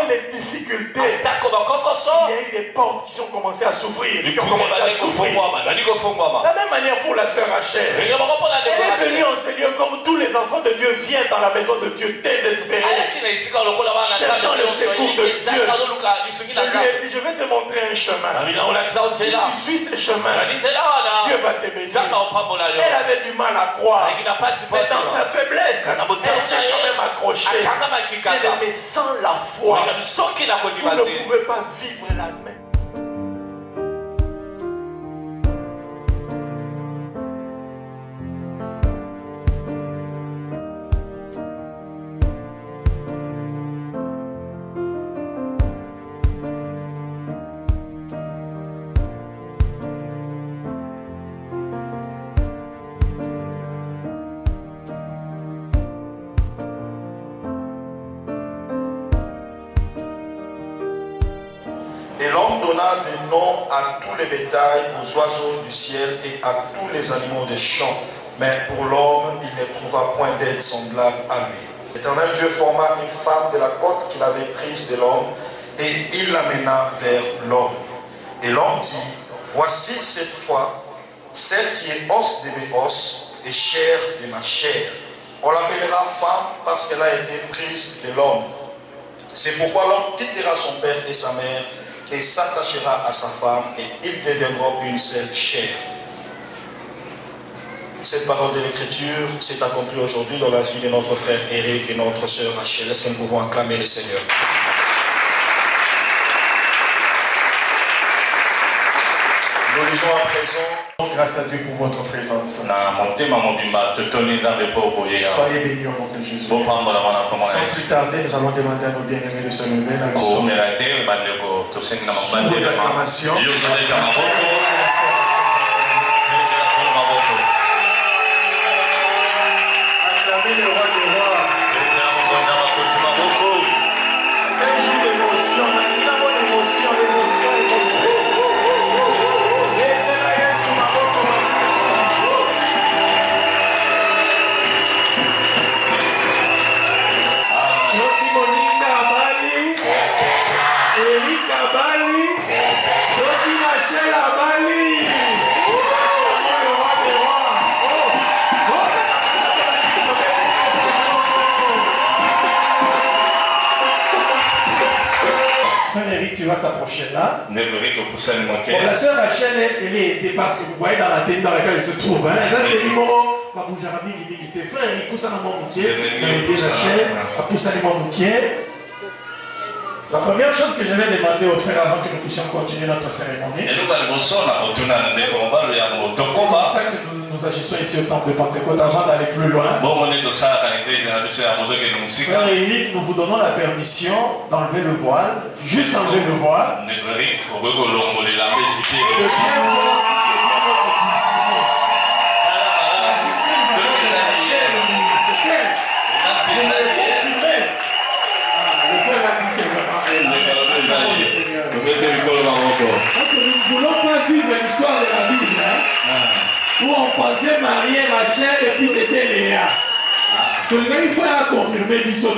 malgré les difficultés, il y a eu des portes qui ont commencé à s'ouvrir. La même manière pour la sœur Rachel. Elle est venue en Seigneur comme tous les enfants de Dieu viennent dans la maison de Dieu désespérés, cherchant le secours de Dieu. Je lui ai dit, je vais te montrer un chemin. Si tu suis ce chemin, Dieu va te bénir. Elle avait du mal à croire, mais dans sa faiblesse, elle s'est quand même accrochée. Mais sans la foi, vous ne pouvez pas vivre la main. Et l'homme donna des noms à tous les bétails, aux oiseaux du ciel et à tous les animaux des champs. Mais pour l'homme, il ne trouva point d'aide semblable à lui. L'Éternel Dieu forma une femme de la côte qu'il avait prise de l'homme et il l'amena vers l'homme. Et l'homme dit, voici cette fois celle qui est os de mes os et chair de ma chair. On l'appellera femme parce qu'elle a été prise de l'homme. C'est pourquoi l'homme quittera son père et sa mère et s'attachera à sa femme et ils deviendront une seule chair. Cette parole de l'Écriture s'est accomplie aujourd'hui dans la vie de notre frère Eric et notre sœur Rachel. Est-ce que nous pouvons acclamer le Seigneur? Nous lisons à présent. Grâce à Dieu pour votre présence. Soyez bénis au nom de Jésus. Sans plus tarder, nous allons demander à nos bien-aimés de se lever dans le son. Sous vos acclamations. Acclamez le roi des rois. C'est un jour d'émotion. Nous avons l'émotion. Frère Eric, tu vas t'approcher là. Bon, la sœur Rachel, elle est aidée parce que vous voyez dans la tenue dans laquelle elle se trouve. Frère Eric, la première chose que je vais demander aux frères avant que nous puissions continuer notre cérémonie, c'est pour ça que nous agissons ici au temple de Pentecôte avant d'aller plus loin. Frère Eric, nous vous donnons la permission d'enlever le voile, juste enlever le voile. De bien voir si c'est bien votre glissement. Parce que nous ne voulons pas vivre l'histoire de la Bible, où on pensait marier Rachel et puis c'était Léa. Donc il faut confirmer l'histoire.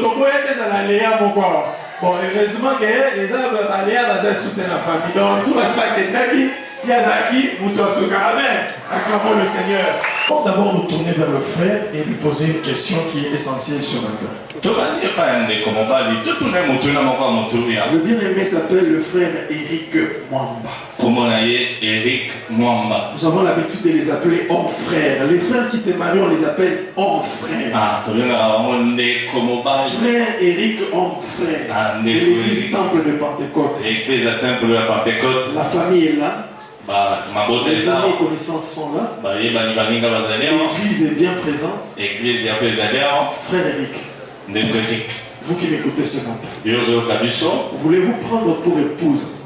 Léa, bon, heureusement que les arbres à Léa basaient sur la famille. Donc, tout va se faire Yazaki, Amen. Acclamons le Seigneur. Bon, d'abord nous tourner vers le frère et lui poser une question qui est essentielle ce matin. Le bien-aimé s'appelle le frère Eric Mwamba. Nous avons l'habitude de les appeler hommes frères. Les frères qui se marient, on les appelle hommes frères. Frère Eric, homme frère. De l'église temple de Pentecôte. La famille est là. Les amis et connaissances sont là. L'église est bien présente. Frère Eric, vous qui m'écoutez ce matin, voulez-vous prendre pour épouse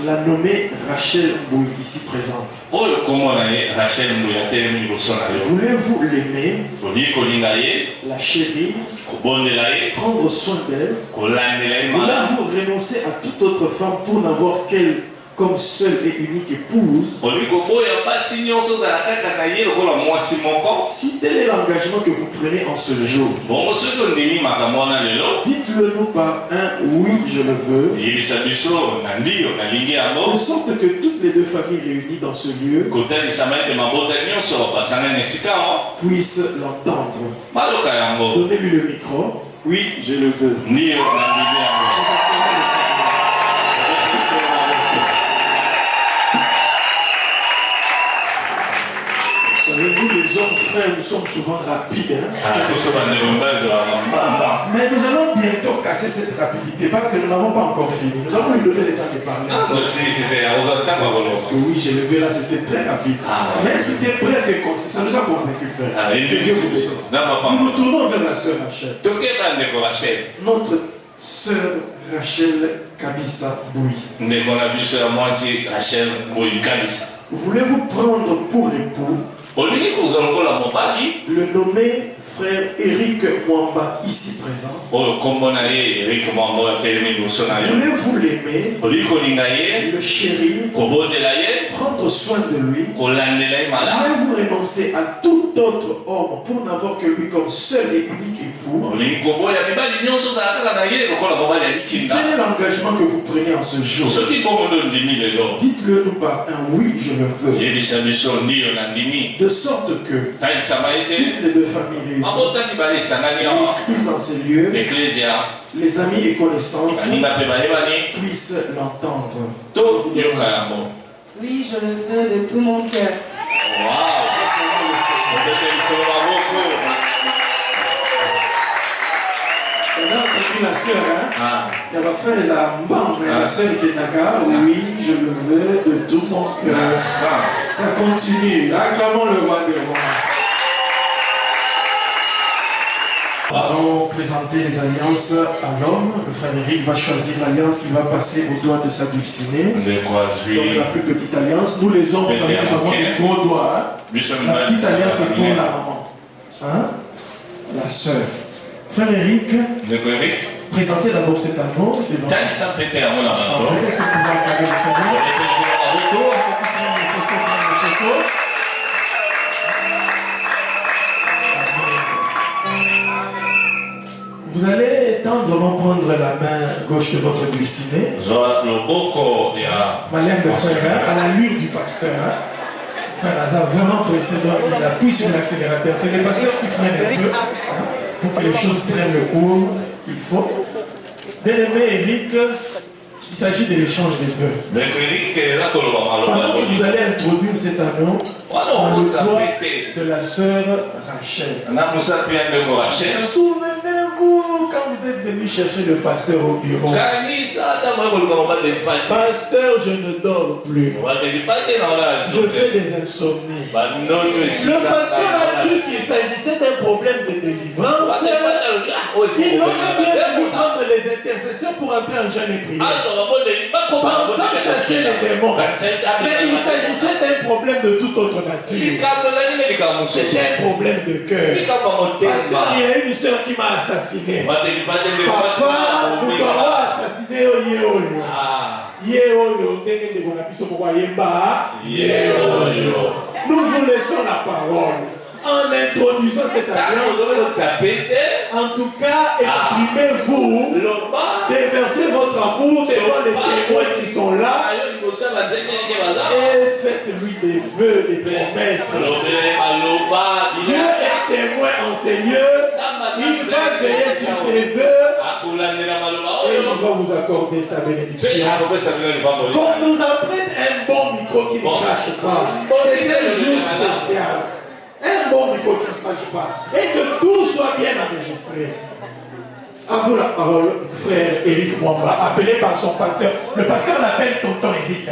la nommée Rachel Mbouy ici présente? Voulez-vous l'aimer, la chérir, prendre soin d'elle? Voulez-vous renoncer à toute autre femme pour n'avoir qu'elle comme seule et unique épouse, si tel est l'engagement que vous prenez en ce jour, dites-le nous par un oui, je le veux, de sorte que toutes les deux familles réunies dans ce lieu puissent l'entendre. Donnez-lui le micro. Oui, je le veux. Nous les hommes frères, nous sommes souvent rapides. Mais nous allons bientôt casser cette rapidité parce que nous n'avons pas encore fini. Nous avons eu le temps de parler. Parce que oui, j'ai levé là, c'était très rapide. Mais c'était bref et concis. Ça nous a convaincu, frère. Que Dieu vous bénisse. Nous nous tournons vers la sœur Rachel. Notre sœur Rachel Kabissa Boui. Voulez-vous prendre pour époux le nommé frère Eric Mwamba, ici présent? Voulez-vous l'aimer, le chérir, prendre soin de lui? Voulez-vous renoncer à tout autre homme pour n'avoir que lui comme seul et unique époux? Si tel est l'engagement que vous prenez en ce jour, dites-le nous par un oui, je le veux. De sorte que toutes les deux familles réunies, l'Église en ces lieux, les amis et connaissances puissent l'entendre. Oui, je le veux de tout mon cœur. La soeur, il y a ma frère, ils ont mais la soeur qui est Naga, oui, je le veux de tout mon cœur. Ça continue. Acclamons le roi des rois. Nous allons présenter les alliances à l'homme. Le frère Eric va choisir l'alliance qui va passer au doigt de sa dulcinée. Donc la plus petite alliance. Nous les hommes, nous avons des gros doigts. La petite alliance est pour la maman. La soeur. Frère Eric, présentez d'abord cet anneau. Est-ce que vous pouvez regarder le Seigneur? Vous allez tendrement prendre la main gauche de votre glycinée. Malem de frère, à l'allure du pasteur. Frère Hazard, vraiment précédent, il appuie sur l'accélérateur. C'est le pasteur qui freine un peu. Pour que les choses prennent le cours qu'il faut. Bien-aimé Eric, il s'agit de l'échange des vœux. Pendant que vous allez introduire cet anneau dans le doigt de la sœur Rachel. Souvenez-vous quand vous êtes venu chercher le pasteur au bureau. Pasteur, je ne dors plus. Je fais des insomnies. Le pasteur a cru qu'il s'agissait d'un problème de délivrance. Il aurait bien pu prendre les intercessions pour entrer en jeûne et prière, pensant chasser les démons. Mais il s'agissait d'un problème de toute autre nature. C'était un problème de cœur. Pasteur, il y a une soeur qui m'a assassiné. Papa, nous t'avons assassiné au Yéoyo. Yéoyo, nous vous laissons la parole. En introduisant cette alliance, en tout cas, exprimez-vous, déversez votre amour devant les témoins qui sont là et faites-lui des vœux, des promesses. Dieu est témoin en ces lieux, il va veiller sur ses vœux et il va vous accorder sa bénédiction. Qu'on nous apprête un bon micro qui ne crache pas, c'est un jour spécial. Un bon micro qui ne crache pas. Et que tout soit bien enregistré. À vous la parole, frère Eric Mwamba, appelé par son pasteur. Le pasteur l'appelle tonton Eric.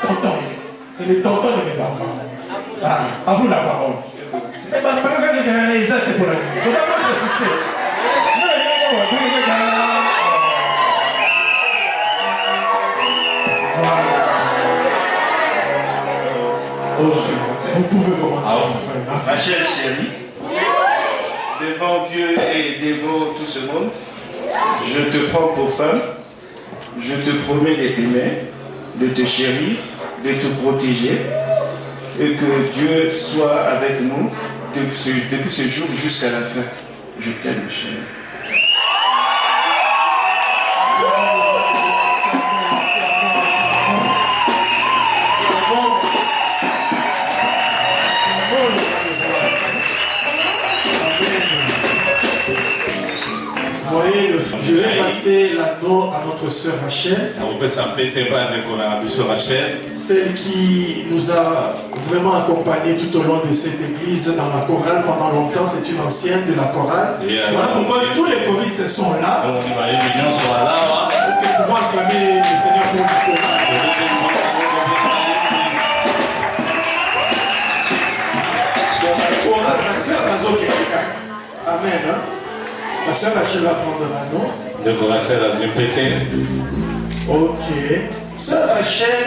Tonton Eric. C'est le tonton de mes enfants. À vous la parole. C'est pas exact pour la vie. Vous avez votre succès. Voilà. Vous pouvez commencer. Rachel chérie, devant Dieu et devant tout ce monde, je te prends pour femme, je te promets de t'aimer, de te chérir, de te protéger, et que Dieu soit avec nous depuis ce jour jusqu'à la fin. Je t'aime, chérie. Je vais passer l'anneau à notre sœur Rachel. Celle qui nous a vraiment accompagnés tout au long de cette église dans la chorale pendant longtemps. C'est une ancienne de la chorale. Voilà pourquoi tous les choristes sont là. Est-ce que nous pouvons acclamer le Seigneur pour la chorale? La chorale, ma sœur Nazo Kekeka. Amen. Hein? Ma soeur Rachel va prendre l'anneau. Ok. Sœur Rachel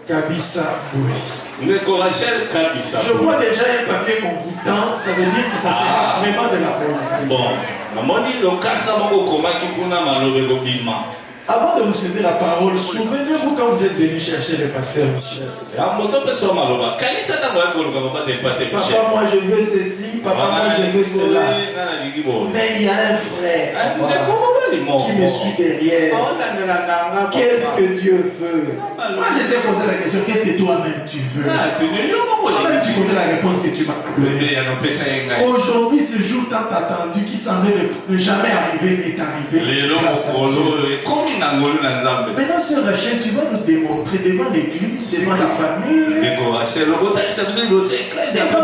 Kabissa Boui. Je vois déjà un papier qu'on vous tend, ça veut dire que ça sera vraiment de la poésie. Bon, avant de vous céder la parole, souvenez-vous quand vous êtes venu chercher le pasteur Michel. Papa, moi je veux ceci, papa, moi je veux cela. Mais il y a un frère qui me suit derrière. Qu'est-ce que Dieu veut? Moi je t'ai posé la question, qu'est-ce que toi-même tu veux? Toi-même tu connais la réponse que tu m'as donnée. Aujourd'hui, ce jour tant attendu qui semblait ne jamais arriver est arrivé. Grâce à Dieu. Maintenant, sœur Rachel, tu vas nous démontrer devant l'église, devant la famille, devant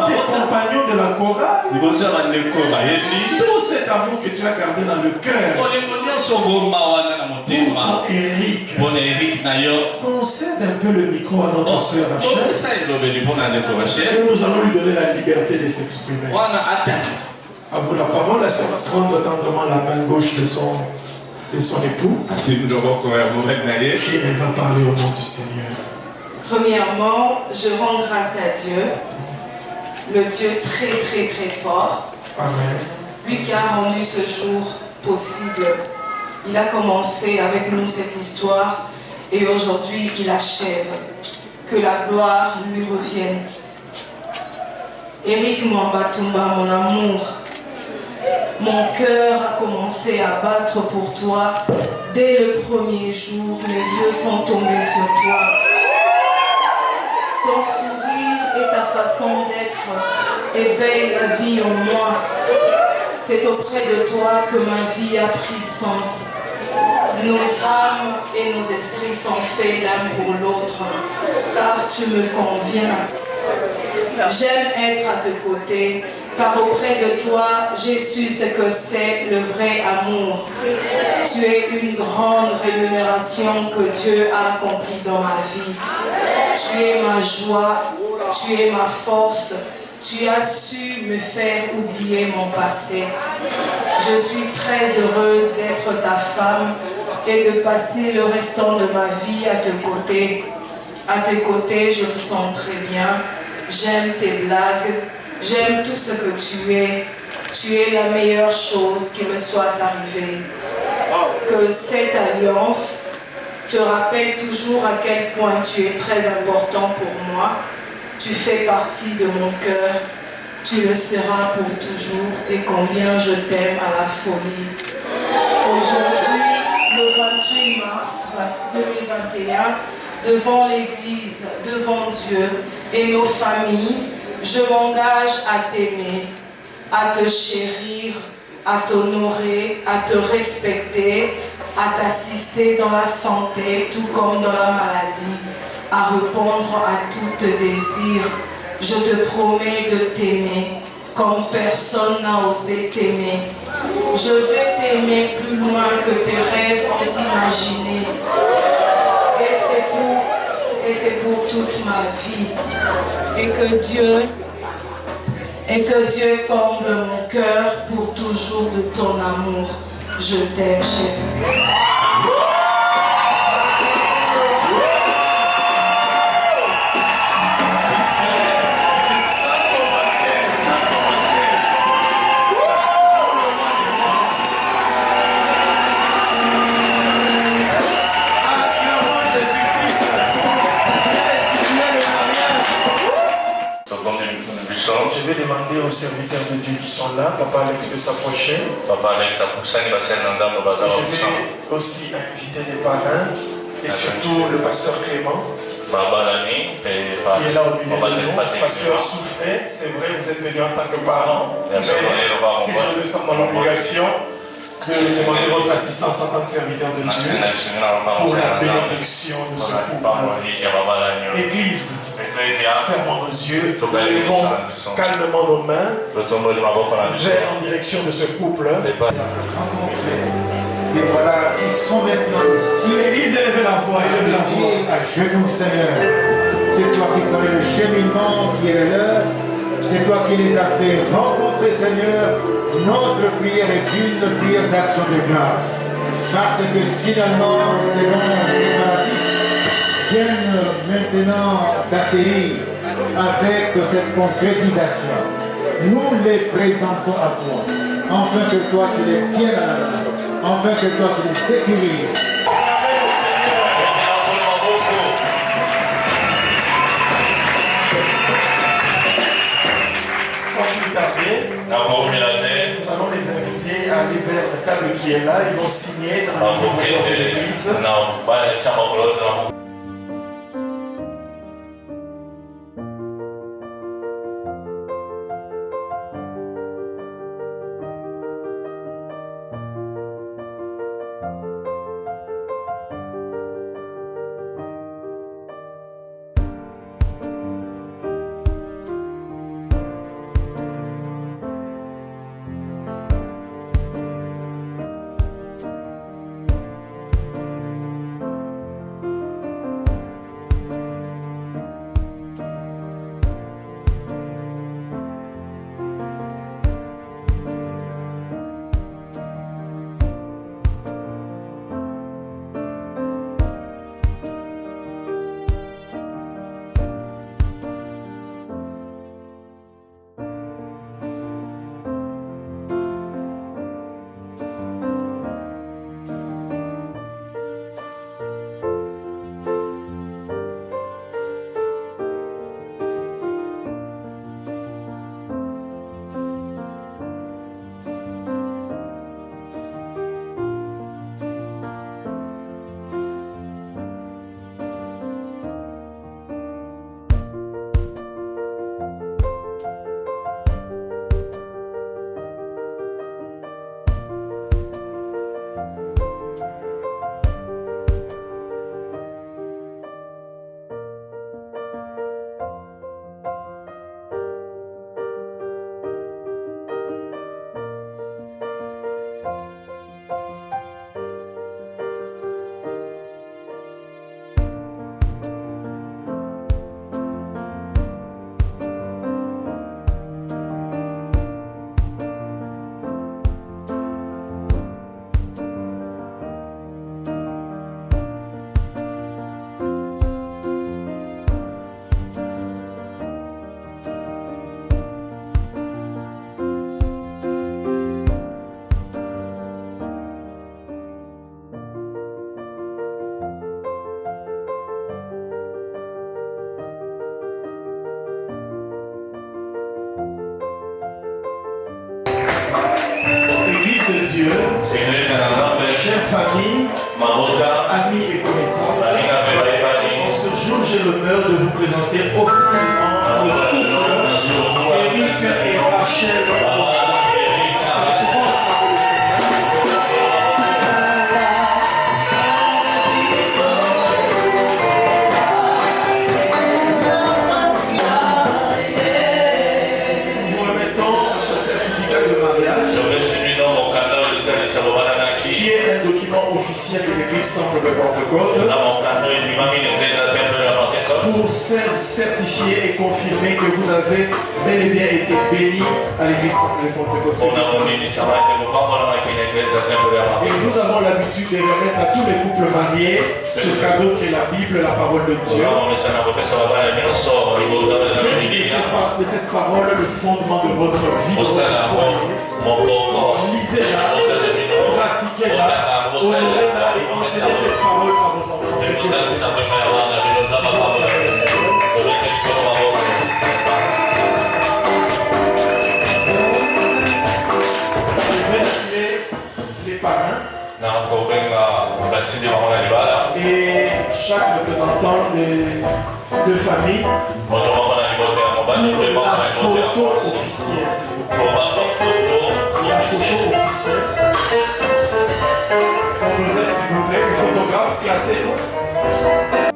tes compagnons de la chorale, tout cet amour que tu as gardé dans le cœur pour Eric. Concède un peu le micro à notre sœur Rachel et nous allons lui donner la liberté de s'exprimer. À vous la parole, laisse-moi prendre tendrement la main gauche de son époux. Et elle va parler au nom du Seigneur. Premièrement, je rends grâce à Dieu, le Dieu très très très fort. Amen. Lui qui a rendu ce jour possible. Il a commencé avec nous cette histoire et aujourd'hui il achève. Que la gloire lui revienne. Eric Mwambatumba, mon amour, mon cœur a commencé à battre pour toi. Dès le premier jour, mes yeux sont tombés sur toi. Ton sourire et ta façon d'être éveillent la vie en moi. C'est auprès de toi que ma vie a pris sens. Nos âmes et nos esprits sont faits l'un pour l'autre, car tu me conviens. J'aime être à tes côtés, car auprès de toi, j'ai su ce que c'est le vrai amour. Tu es une grande rémunération que Dieu a accomplie dans ma vie. Tu es ma joie, tu es ma force, tu as su me faire oublier mon passé. Je suis très heureuse d'être ta femme et de passer le restant de ma vie à tes côtés. À tes côtés, je me sens très bien. J'aime tes blagues, j'aime tout ce que tu es. Tu es la meilleure chose qui me soit arrivée. Que cette alliance te rappelle toujours à quel point tu es très important pour moi. Tu fais partie de mon cœur. Tu le seras pour toujours et combien je t'aime à la folie. Aujourd'hui, le 28 mars 2021, devant l'Église, devant Dieu et nos familles, je m'engage à t'aimer, à te chérir, à t'honorer, à te respecter, à t'assister dans la santé, tout comme dans la maladie, à répondre à tous tes désirs. Je te promets de t'aimer comme personne n'a osé t'aimer. Je vais t'aimer plus loin que tes rêves ont imaginé. Et c'est pour toute ma vie. Et que Dieu comble mon cœur pour toujours de ton amour. Je t'aime, chérie. Jésus-Christ. aux serviteurs de Dieu qui sont là. Papa Alex peut s'approcher. Je vais aussi inviter les parrains et surtout le pasteur Clément qui est là au milieu de nous. Pasteur Souffret, c'est vrai, vous êtes venu en tant que parent, mais je me sens dans l'obligation de demander votre assistance en tant que serviteur de Dieu pour la bénédiction de ce couple. Église, fermons nos yeux, levons calmement nos mains vers en direction de ce couple. Et voilà, ils sont maintenant ici. Église, élevez la voix, élevez la voix. À genoux, Seigneur. C'est toi qui connais le cheminement qui est le leur. C'est toi qui les as fait rencontrer, Seigneur. Notre prière est une prière d'action de grâce. Parce que finalement, ces moments préparatifs viennent maintenant d'atterrir avec cette concrétisation. Nous les présentons à toi, afin que toi tu les tiennes à la main, afin que toi tu les sécurises. Nous allons les inviter à aller vers la table qui est là. Ils vont signer dans la de l'église. Église de Dieu, chère famille, amis et connaissances, en ce jour j'ai l'honneur de vous présenter officiellement le couple Eric et Rachel. Nous remettons ce certificat de mariage qui est un document officiel de l'église Temple de Pentecôte pour certifier et confirmer que vous avez bel et bien été bénis à l'église Temple de Pentecôte. Et nous avons l'habitude de remettre à tous les couples mariés ce cadeau qui est la Bible, la parole de Dieu. Faites de cette parole le fondement de votre vie, de votre foyer. Lisez-la, pratiquez-la, honorez-la et enseignez cette parole à vos enfants. parrains. Et chaque représentant de famille pour la photo officielle, s'il vous plaît. La photo officielle. On vous aide, s'il vous plaît, le photographe, placez-vous.